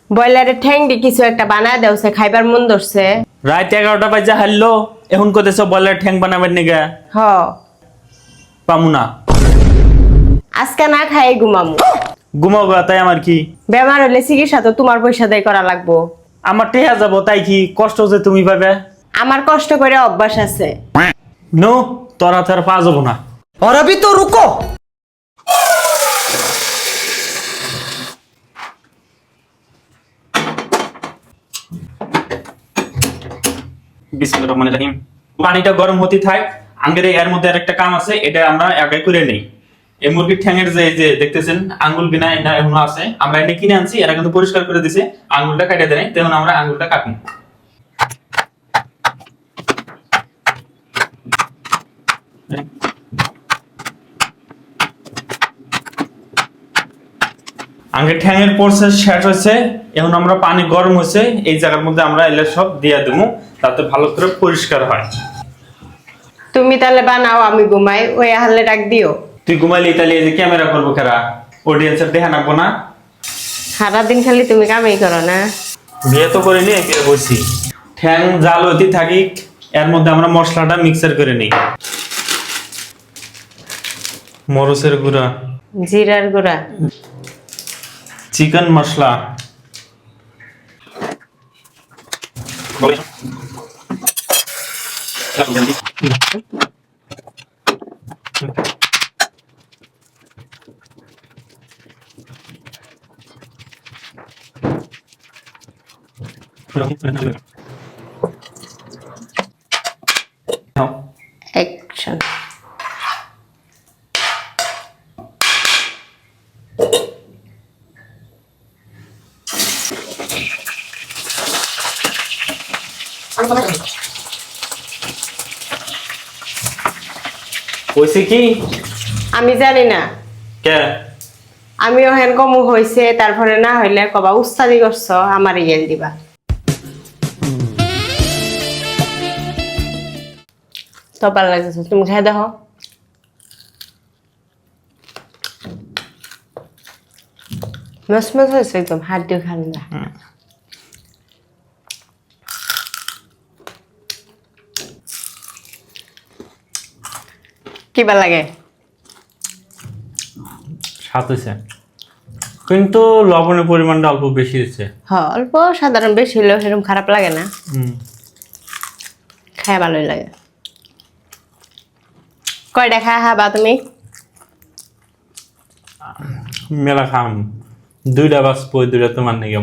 ব্রয়লারের ঠ্যাং দিয়ে কিছু একটা বানায় দেওছে, খাইবার মন ধরছে। রাত 11টা বাজে হারলো, এখন কইতেছ বয়লার ঠ্যাং বানাবেন নিগা? হ, পামু না। আজকে না খাই ঘুমামু। ঘুমাবো তাই আমার কি? বেমার হলে চিকিৎসা তো তোমার পয়সা দিয়ে করা লাগবো। আমার টেহা যাবো তাই কি কষ্ট যে তুমি পাবে? আমার কষ্ট করে অভ্যাস আছে। নো, তোরা তো আর পা যাবো না। और अभी तो रुको। বিসমিল্লাহির রহমানির রহিম। পানিটা গরম হতে থাক। আঙ্গের এর মধ্যে আরেকটা কাম আছে, এটা আমরা আগে করে নেই। এই মুরগির ঠ্যাঙের যে দেখতেছেন আঙ্গুল বিনা এটা এখনো আছে, আমরা এটা কিনে আনছি, এরা কিন্তু পরিষ্কার করে দিছে, আঙ্গুলটা কাটে দেয়, তখন আমরা আঙ্গুলটা কাটবো। আঙ্গের ঠ্যাঙের প্রসেস শেষ হয়েছে, এখন আমরা পানি গরম হয়েছে, এই জায়গার মধ্যে আমরা এলে সব দিয়ে দেবো, তাতে ভালো করে পরিষ্কার হয়। তুমি তাহলে বানাও, আমি ঘুমাই। ওই হালে ডাক দিও। তুই ঘুমাইলে তাহলে এই যে ক্যামেরা করবো কেরা? অডিয়েন্সের দেখা নাকবো না? সারাদিন খালি তুমি কামাই করো না। বিয়ে তো করিনি, বিয়ে বসি। ঠ্যাং জাল হতে থাকি, এর মধ্যে আমরা মশলাটা মিক্সার করে নিই। মরচের গুঁড়া, জিরার গুঁড়া, চিকেন মশলা, অ্যাকশন। কইছে কি? আমি জানি না। কে? আমি ওহেন কমু হইছে, তারপরে না হইলে কবা উস্তাদি করছো, আমার ইয়েল দিবা। তো ভালো লাগছে, তুমি খাই দেখো। মস মস হয়েছে একদম, হাত দিয়ে খান না। কি ভাল লাগে? স্বাদ হয়েছে, কিন্তু লবণের পরিমাণটা অল্প বেশি হয়েছে। হ্যাঁ, অল্প সাধারণ, বেশি হলেও সেরকম খারাপ লাগে না, খায় ভালোই লাগে। কয়টা খা হাবা তুমি? মেলা খাম, 2টা বাস পই, 2টা তোমার নাকি।